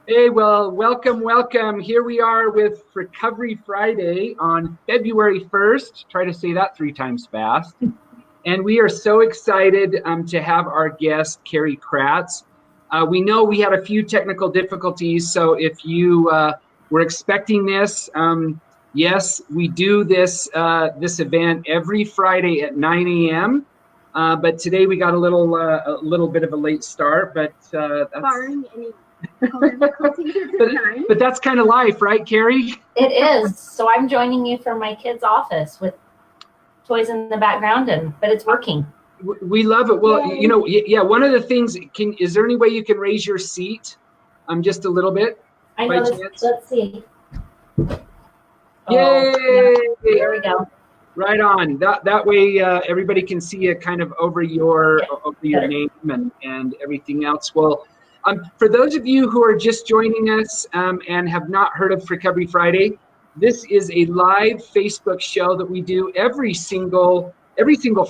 Hey, well, welcome. Here we are with Frecovery Friday on February 1st. Try to say that 3 times fast. And we are so excited to have our guest, Keri Kraatz. We know we had a few technical difficulties, so if you were expecting this, yes, we do this event every Friday at 9 a.m. But today we got a little bit of a late start, but that's barring any difficulties at this time. But that's kind of life, right, Keri? It is. So I'm joining you from my kid's office with toys in the background, but it's working. We love it. Well, yeah. One of the things, is there any way you can raise your seat, just a little bit? I know. Let's see. Yay! Yeah. There we go. Right on. That way, everybody can see it kind of over your name and everything else. Well. For those of you who are just joining us and have not heard of Frecovery Friday, this is a live Facebook show that we do every single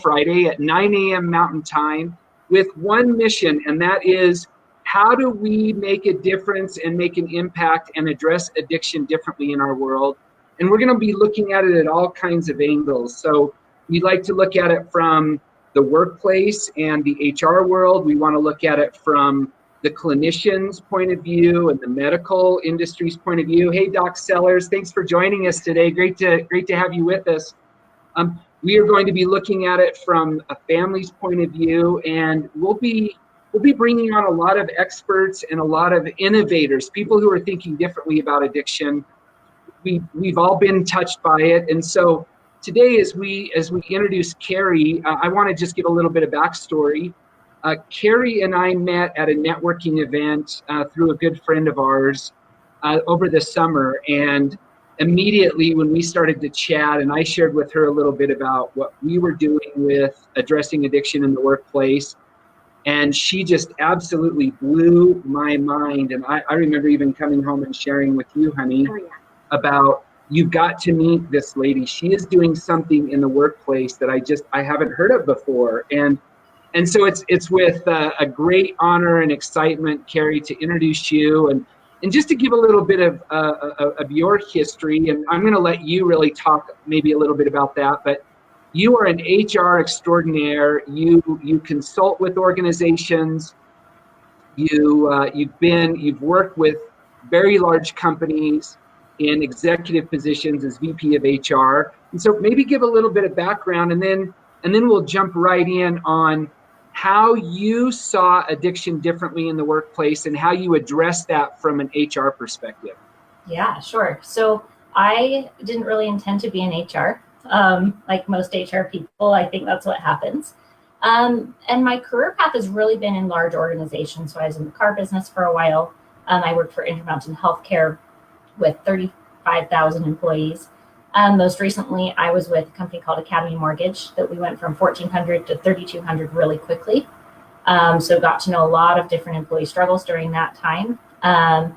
Friday at 9 a.m. Mountain Time with one mission, and that is how do we make a difference and make an impact and address addiction differently in our world? And we're going to be looking at it at all kinds of angles. So we like to look at it from the workplace and the HR world. We want to look at it from the clinician's point of view and the medical industry's point of view. Hey, Doc Sellers, thanks for joining us today. Great to have you with us. We are going to be looking at it from a family's point of view, and we'll be bringing on a lot of experts and a lot of innovators, people who are thinking differently about addiction. We've all been touched by it, and so today, as we introduce Keri, I want to just give a little bit of backstory. Keri and I met at a networking event through a good friend of ours over the summer, and immediately when we started to chat and I shared with her a little bit about what we were doing with addressing addiction in the workplace, and she just absolutely blew my mind. And I remember even coming home and sharing with you, honey, about you've got to meet this lady. She is doing something in the workplace that I haven't heard of before. And so it's with a great honor and excitement, Keri, to introduce you and just to give a little bit of your history. And I'm going to let you really talk maybe a little bit about that. But you are an HR extraordinaire. You consult with organizations. You've worked with very large companies in executive positions as VP of HR. And so maybe give a little bit of background, and then we'll jump right in on how you saw addiction differently in the workplace and how you address that from an HR perspective. Yeah, sure. So I didn't really intend to be in HR. Like most HR people, I think that's what happens. And my career path has really been in large organizations. So I was in the car business for a while. I worked for Intermountain Healthcare with 35,000 employees. Most recently, I was with a company called Academy Mortgage that we went from 1,400 to 3,200 really quickly. So got to know a lot of different employee struggles during that time, and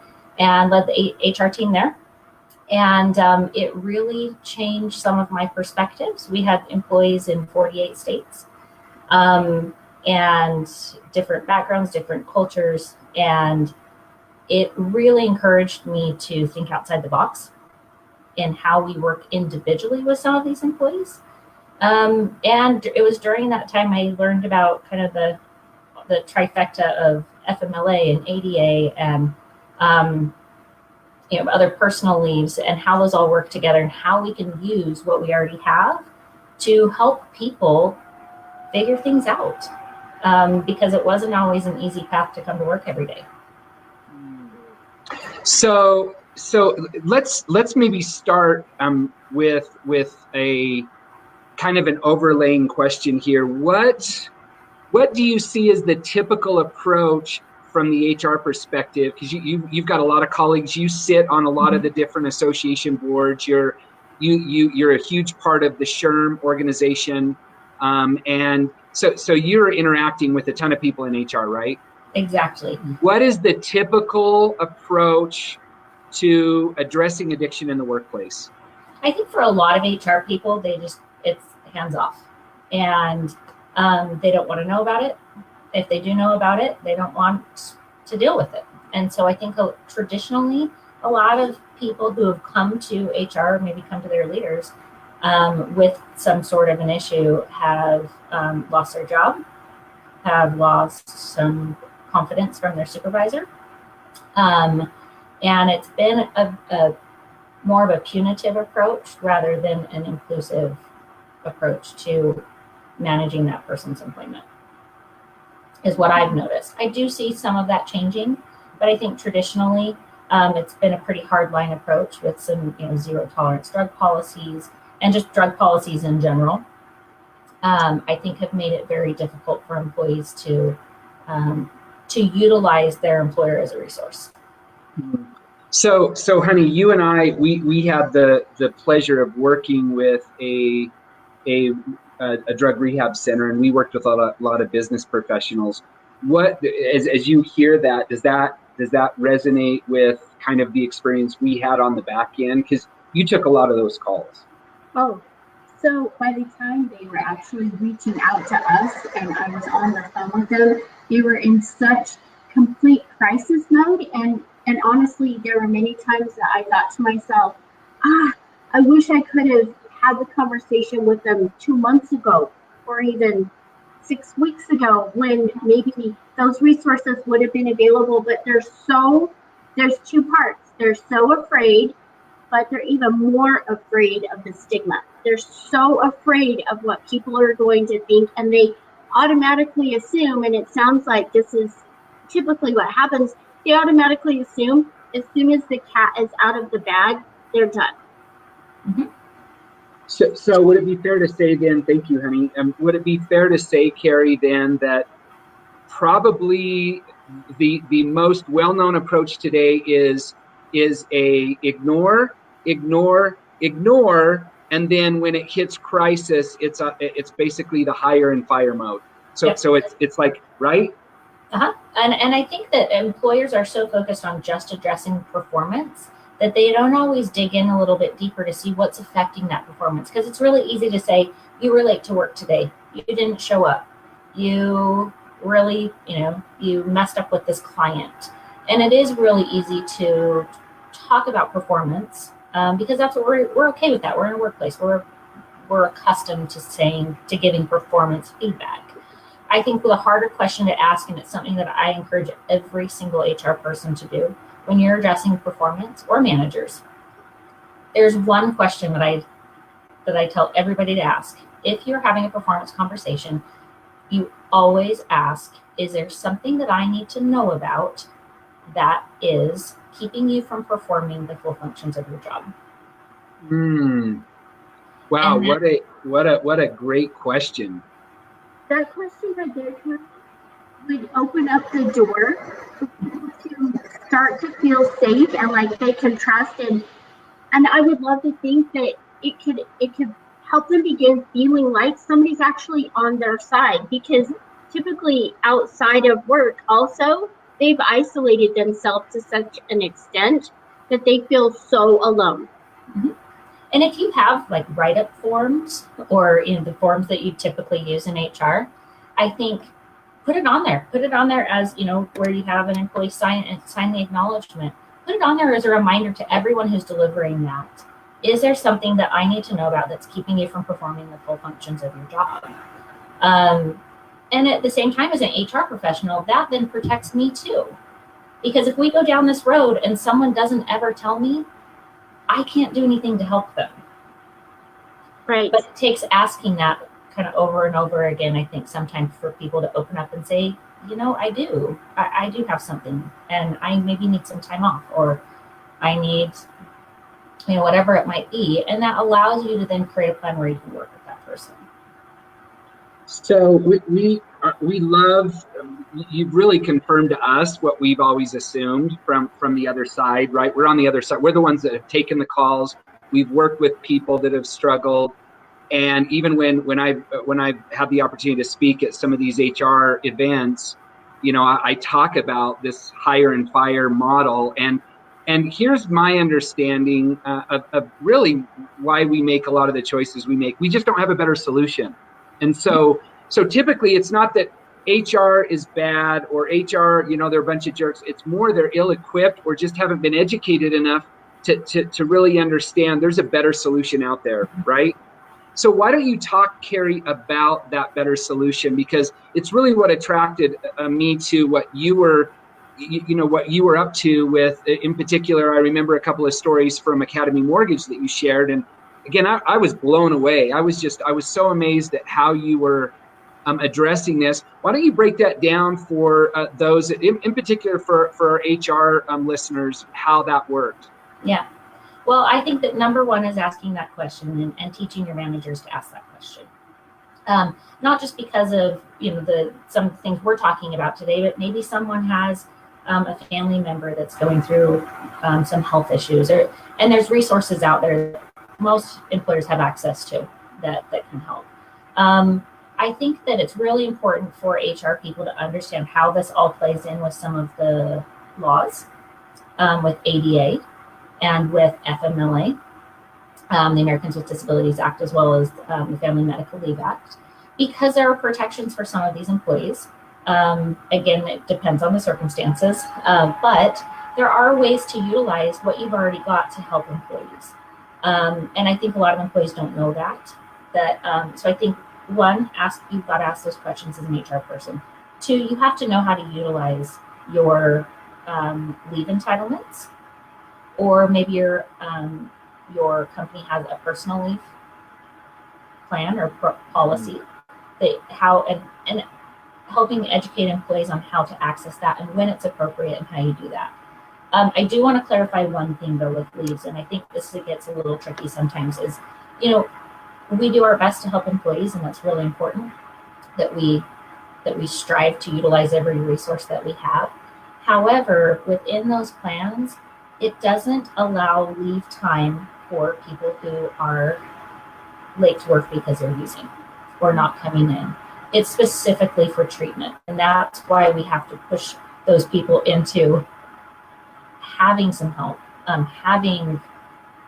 led the HR team there. And it really changed some of my perspectives. We had employees in 48 states and different backgrounds, different cultures. And it really encouraged me to think outside the box in how we work individually with some of these employees. And it was during that time I learned about kind of the trifecta of FMLA and ADA and other personal leaves and how those all work together and how we can use what we already have to help people figure things out. Because it wasn't always an easy path to come to work every day. So let's maybe start with a kind of an overlaying question here. What do you see as the typical approach from the HR perspective? Because you've got a lot of colleagues. You sit on a lot of the different association boards. You're a huge part of the SHRM organization, and so you're interacting with a ton of people in HR, right? Exactly. What is the typical approach to addressing addiction in the workplace? I think for a lot of HR people, it's hands off, and they don't want to know about it. If they do know about it, they don't want to deal with it. And so I think traditionally, a lot of people who have come to HR, maybe come to their leaders with some sort of an issue, have lost their job, have lost some confidence from their supervisor. And it's been a more of a punitive approach rather than an inclusive approach to managing that person's employment, is what I've noticed. I do see some of that changing, but I think traditionally it's been a pretty hardline approach with some zero tolerance drug policies and just drug policies in general. I think have made it very difficult for employees to utilize their employer as a resource. So honey, you and I, we had the pleasure of working with a drug rehab center, and we worked with a lot of business professionals. What, as you hear that, does that resonate with kind of the experience we had on the back end? Because you took a lot of those calls. Oh, so by the time they were actually reaching out to us and I was on the phone with them, they were in such complete crisis mode. And honestly, there were many times that I thought to myself, I wish I could have had the conversation with them 2 months ago or even 6 weeks ago, when maybe those resources would have been available. But there's two parts. They're so afraid, but they're even more afraid of the stigma. They're so afraid of what people are going to think, and they automatically assume, and it sounds like this is typically what happens, they automatically assume as soon as the cat is out of the bag, they're done. Mm-hmm. So would it be fair to say then, thank you, honey, would it be fair to say, Keri, then that probably the most well-known approach today is a ignore, and then when it hits crisis, it's basically the hire and fire mode. So Yep. So it's like, right? Uh-huh. And I think that employers are so focused on just addressing performance that they don't always dig in a little bit deeper to see what's affecting that performance. Because it's really easy to say, you were late to work today, you didn't show up, you really, you messed up with this client. And it is really easy to talk about performance because that's what we're okay with that. We're in a workplace. We're accustomed to giving performance feedback. I think the harder question to ask, and it's something that I encourage every single HR person to do when you're addressing performance or managers, there's one question that I tell everybody to ask. If you're having a performance conversation, you always ask, is there something that I need to know about that is keeping you from performing the full functions of your job? Wow, what a great question. That question right there would open up the door for people to start to feel safe and like they can trust, and I would love to think that it could help them begin feeling like somebody's actually on their side, because typically outside of work also they've isolated themselves to such an extent that they feel so alone. Mm-hmm. And if you have like write-up forms or the forms that you typically use in HR, I think put it on there. Put it on there as, where you have an employee sign the acknowledgement. Put it on there as a reminder to everyone who's delivering that. Is there something that I need to know about that's keeping you from performing the full functions of your job? And at the same time, as an HR professional, that then protects me too. Because if we go down this road and someone doesn't ever tell me, I can't do anything to help them. Right. But it takes asking that kind of over and over again, I think, sometimes for people to open up and say, I do have something, and I maybe need some time off, or I need, whatever it might be. And that allows you to then create a plan where you can work with that person. So we love, you've really confirmed to us what we've always assumed from the other side, right? We're on the other side. We're the ones that have taken the calls. We've worked with people that have struggled. And even when I've had the opportunity to speak at some of these HR events, I talk about this hire and fire model. And here's my understanding of really why we make a lot of the choices we make. We just don't have a better solution. And so typically it's not that HR is bad, or HR, they're a bunch of jerks. It's more they're ill-equipped or just haven't been educated enough to really understand there's a better solution out there, right? So why don't you talk, Keri, about that better solution? Because it's really what attracted me to what you were, what you were up to with, in particular, I remember a couple of stories from Academy Mortgage that you shared. And again, I was blown away. I was so amazed at how you were addressing this. Why don't you break that down for those, in particular for our HR listeners, how that worked? Yeah. Well, I think that number one is asking that question and teaching your managers to ask that question. Not just because of, some of the things we're talking about today, but maybe someone has a family member that's going through some health issues, and there's resources out there that most employers have access to that can help. I think that it's really important for HR people to understand how this all plays in with some of the laws, with ADA and with FMLA, the Americans with Disabilities Act, as well as the Family Medical Leave Act, because there are protections for some of these employees. Again, it depends on the circumstances, but there are ways to utilize what you've already got to help employees. And I think a lot of employees don't know that. So I think, one, you've got to ask those questions as an HR person. Two, you have to know how to utilize your leave entitlements, or maybe your company has a personal leave plan or policy that and helping educate employees on how to access that and when it's appropriate and how you do that. I do want to clarify one thing though with leaves, and I think this gets a little tricky sometimes, is, we do our best to help employees, and that's really important that we strive to utilize every resource that we have. However, within those plans, it doesn't allow leave time for people who are late to work because they're using or not coming in. It's specifically for treatment, and that's why we have to push those people into having some help,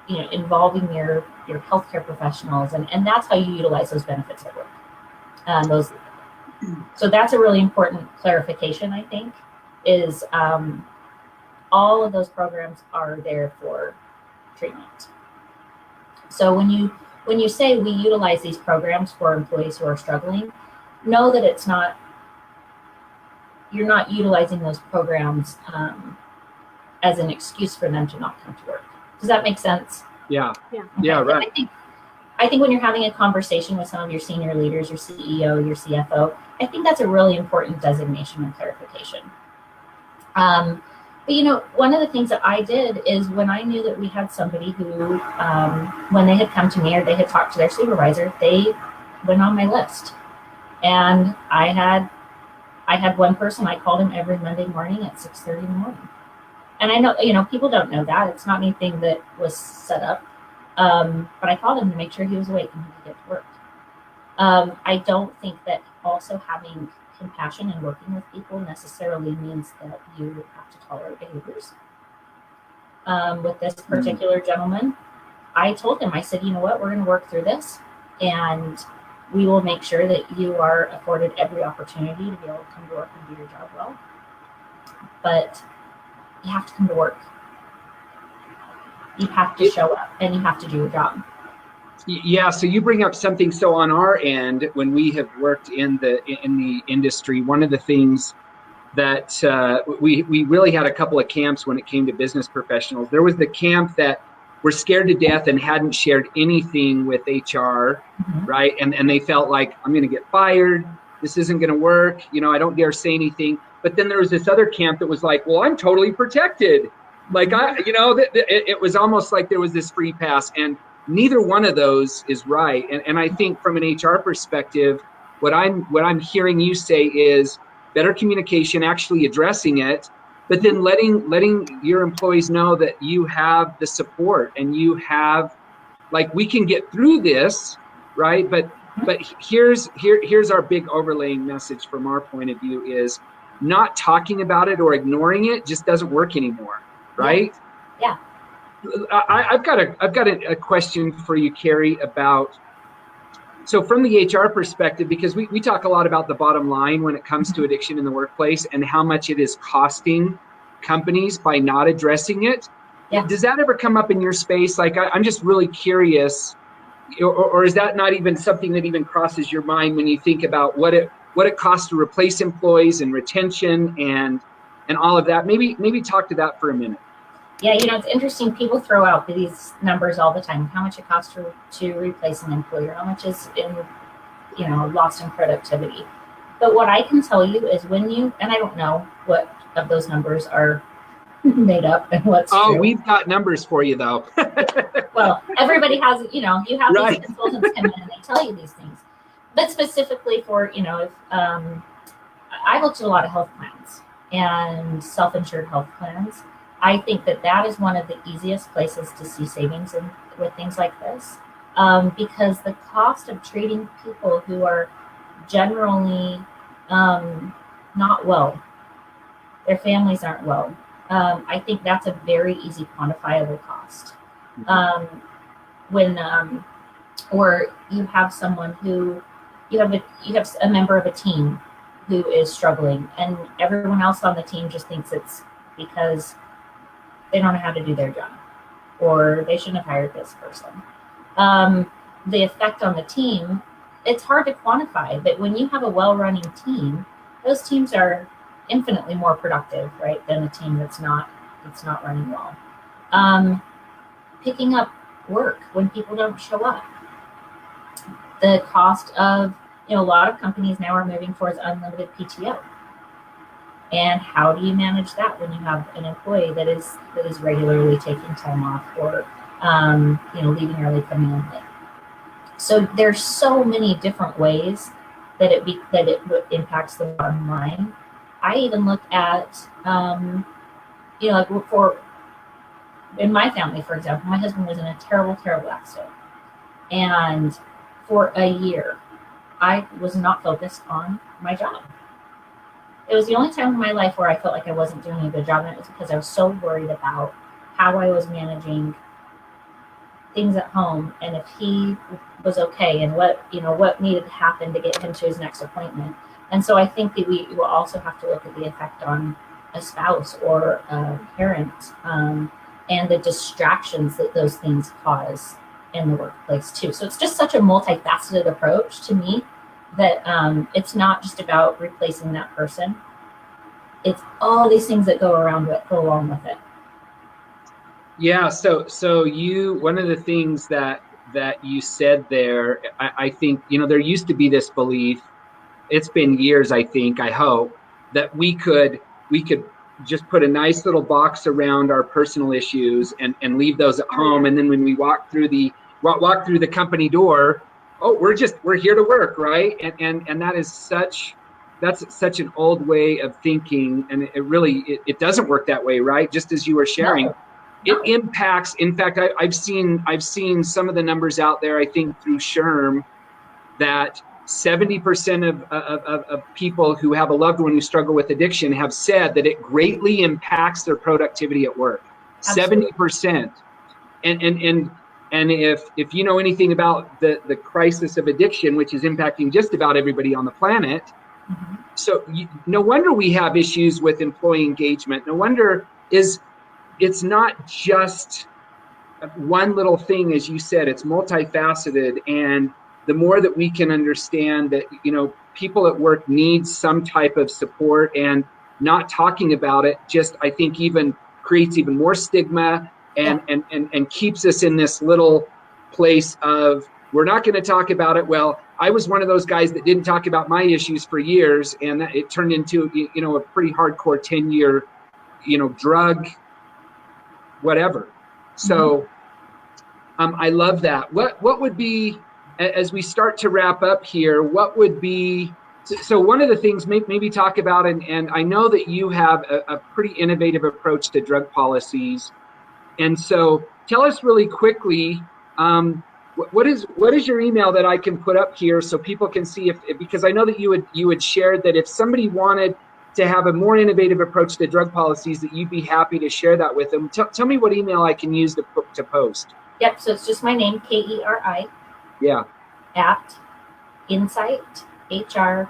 involving your healthcare professionals, and that's how you utilize those benefits at work. So that's a really important clarification, I think, is all of those programs are there for treatment. So when you say we utilize these programs for employees who are struggling, know that you're not utilizing those programs as an excuse for them to not come to work. Does that make sense? Yeah. Okay. Yeah, right. I think when you're having a conversation with some of your senior leaders, your CEO, your CFO, I think that's a really important designation and clarification. But one of the things that I did is, when I knew that we had somebody who, when they had come to me or they had talked to their supervisor, they went on my list. And I had one person, I called him every Monday morning at 6:30 in the morning. And I know, people don't know that. It's not anything that was set up. But I called him to make sure he was awake and he could get to work. I don't think that also having compassion and working with people necessarily means that you have to tolerate behaviors. With this particular gentleman, I told him, I said, you know what, we're going to work through this, and we will make sure that you are afforded every opportunity to be able to come to work and do your job well. But you have to come to work. You have to show up and you have to do your job. Yeah, so you bring up something. So on our end, when we have worked in the industry, one of the things that we really had a couple of camps when it came to business professionals. There was the camp that were scared to death and hadn't shared anything with HR, right? And they felt like, I'm going to get fired. This isn't going to work. I don't dare say anything. But then there was this other camp that was like, well, I'm totally protected. Like, it was almost like there was this free pass, and neither one of those is right. And I think from an HR perspective, what I'm hearing you say is better communication, actually addressing it, but then letting your employees know that you have the support and you have, like, we can get through this, right? But here's our big overlaying message from our point of view is not talking about it or ignoring it just doesn't work anymore, right? Yeah. I've got a question for you, Keri, about So from the HR perspective, because we talk a lot about the bottom line when it comes to addiction in the workplace and how much it is costing companies by not addressing it. Yeah. Does that ever come up in your space? Like, I'm just really curious, or is that not even something that even crosses your mind when you think about what it costs to replace employees and retention and all of that? Maybe talk to that for a minute. Yeah, it's interesting. People throw out these numbers all the time. How much it costs to replace an employee, or how much is lost in productivity. But what I can tell you is and I don't know what of those numbers are made up and what's true. We've got numbers for you though. Well, everybody has, you have right. These consultants come in and they tell you these things. But specifically for, if I looked at a lot of health plans and self-insured health plans. I think that is one of the easiest places to see savings with things like this, because the cost of treating people who are generally not well, their families aren't well, I think that's a very easy quantifiable cost. Or you have someone who you have a member of a team who is struggling, and everyone else on the team just thinks it's because they don't know how to do their job, or they shouldn't have hired this person. The effect on the team, it's hard to quantify, but when you have a well-running team, those teams are infinitely more productive, right, than a team that's not running well. Picking up work when people don't show up. The cost of, a lot of companies now are moving towards unlimited PTO. And how do you manage that when you have an employee that is regularly taking time off, or leaving early, coming in late? So there's so many different ways that it impacts the bottom line. I even look at in my family, for example, my husband was in a terrible, terrible accident, and for a year, I was not focused on my job. It was the only time in my life where I felt like I wasn't doing a good job, and it was because I was so worried about how I was managing things at home, and if he was okay, and what needed to happen to get him to his next appointment. And so I think that we will also have to look at the effect on a spouse or a parent, and the distractions that those things cause in the workplace too. So it's just such a multifaceted approach to me, that it's not just about replacing that person. It's all these things that go along with it. Yeah. So one of the things that you said there, I think, there used to be this belief, it's been years, I hope, that we could just put a nice little box around our personal issues and leave those at home. And then when we walk through the company door, we're here to work, right? And that's such an old way of thinking, and it doesn't work that way, right? Just as you were sharing, no. It impacts. In fact, I've seen some of the numbers out there, I think through SHRM, that 70% of people who have a loved one who struggle with addiction have said that it greatly impacts their productivity at work. Absolutely. 70%. And if you know anything about the crisis of addiction, which is impacting just about everybody on the planet, mm-hmm. So no wonder we have issues with employee engagement. No wonder it's not just one little thing, as you said, it's multifaceted. And the more that we can understand that, people at work need some type of support, and not talking about it just, I think, even creates even more stigma and keeps us in this little place of, we're not going to talk about it. Well, I was one of those guys that didn't talk about my issues for years, and it turned into, a pretty hardcore 10-year, drug, whatever. So I love that. What would be, as we start to wrap up here, what would be, so one of the things maybe talk about, and I know that you have a pretty innovative approach to drug policies. And so tell us really quickly, what is your email that I can put up here so people can see because I know that you had shared that if somebody wanted to have a more innovative approach to drug policies, that you'd be happy to share that with them. Tell me what email I can use to post. Yep. So it's just my name, Keri. Yeah. At insighthr.net.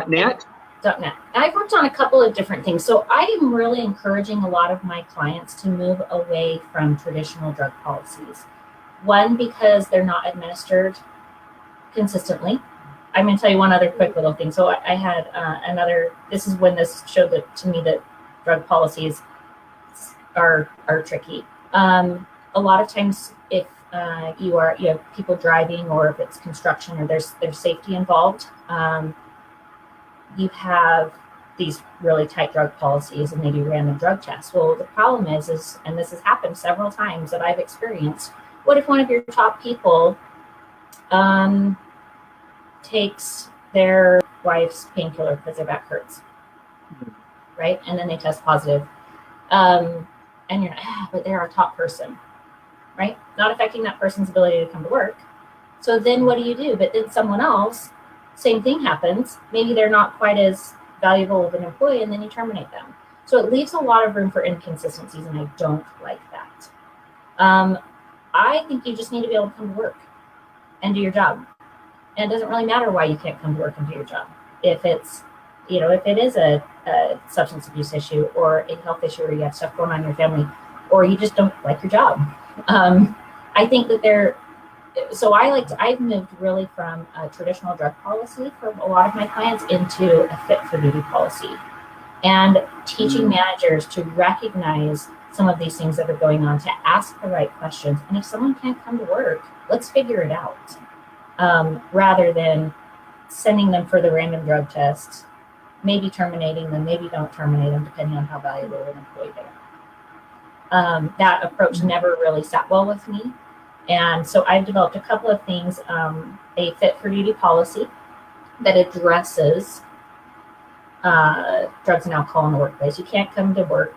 .net? .net. I've worked on a couple of different things. So I am really encouraging a lot of my clients to move away from traditional drug policies. One, because they're not administered consistently. I'm going to tell you one other quick little thing. So I had this is when this showed to me that drug policies are tricky. A lot of times if you have people driving, or if it's construction, or there's safety involved, you have these really tight drug policies, and they do random drug tests. Well, the problem is, and this has happened several times that I've experienced, what if one of your top people takes their wife's painkiller because their back hurts, right? And then they test positive. And you're like, but they're our top person, right? Not affecting that person's ability to come to work. So then what do you do? But then someone else, same thing happens. Maybe they're not quite as valuable of an employee, and then you terminate them. So it leaves a lot of room for inconsistencies, and I don't like that. I think you just need to be able to come to work and do your job. And it doesn't really matter why you can't come to work and do your job. If it's, if it is a substance abuse issue, or a health issue, or you have stuff going on in your family, or you just don't like your job. I think that I've moved really from a traditional drug policy for a lot of my clients into a fit for duty policy, and teaching managers to recognize some of these things that are going on, to ask the right questions. And if someone can't come to work, let's figure it out, rather than sending them for the random drug test, maybe terminating them, maybe don't terminate them, depending on how valuable an employee they are. That approach never really sat well with me. And so I've developed a couple of things, a fit for duty policy that addresses drugs and alcohol in the workplace. You can't come to work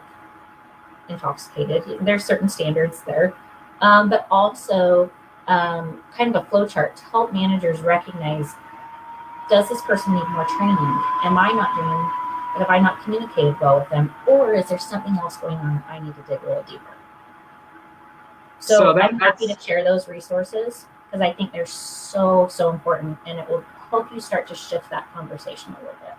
intoxicated. There's certain standards there, but also kind of a flow chart to help managers recognize, does this person need more training? Am I not doing, have I not communicated well with them? Or is there something else going on that I need to dig a little deeper? So I'm happy to share those resources, because I think they're so important, and it will help you start to shift that conversation a little bit.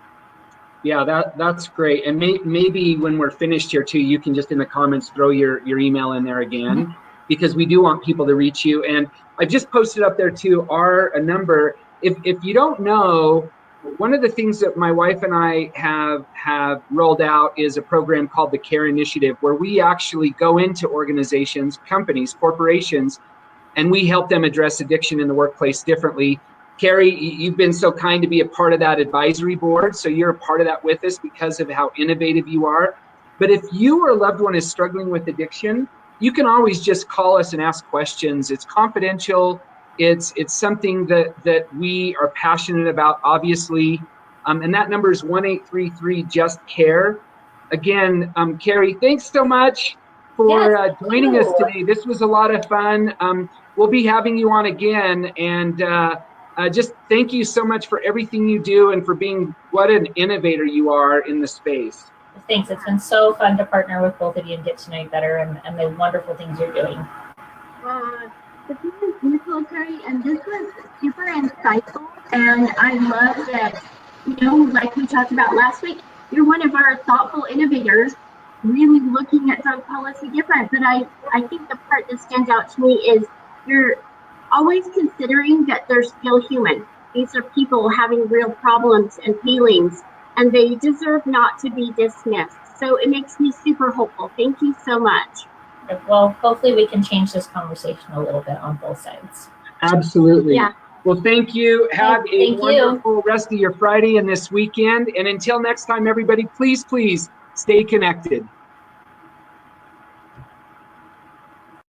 Yeah, that's great. And maybe when we're finished here too, you can just in the comments throw your email in there again, because we do want people to reach you. And I've just posted up there too a number. If you don't know, one of the things that my wife and I have rolled out is a program called the Keri Initiative, where we actually go into organizations, companies, corporations, and we help them address addiction in the workplace differently. Keri, you've been so kind to be a part of that advisory board, so you're a part of that with us because of how innovative you are. But if you or a loved one is struggling with addiction, you can always just call us and ask questions. It's confidential. It's something that we are passionate about, obviously. And that number is 1-833-JUST-CARE. Again, Keri, thanks so much for joining us today. This was a lot of fun. We'll be having you on again. And just thank you so much for everything you do, and for being what an innovator you are in the space. Thanks. It's been so fun to partner with both of you and get to know you better, and the wonderful things you're doing. This is beautiful, Keri, and this was super insightful. And I love that, like we talked about last week, you're one of our thoughtful innovators, really looking at drug policy different. But I think the part that stands out to me is you're always considering that they're still human. These are people having real problems and feelings, and they deserve not to be dismissed. So it makes me super hopeful. Thank you so much. Well, hopefully we can change this conversation a little bit on both sides. Absolutely. Yeah. Well, thank you. Have a wonderful rest of your Friday and this weekend. And until next time, everybody, please stay connected.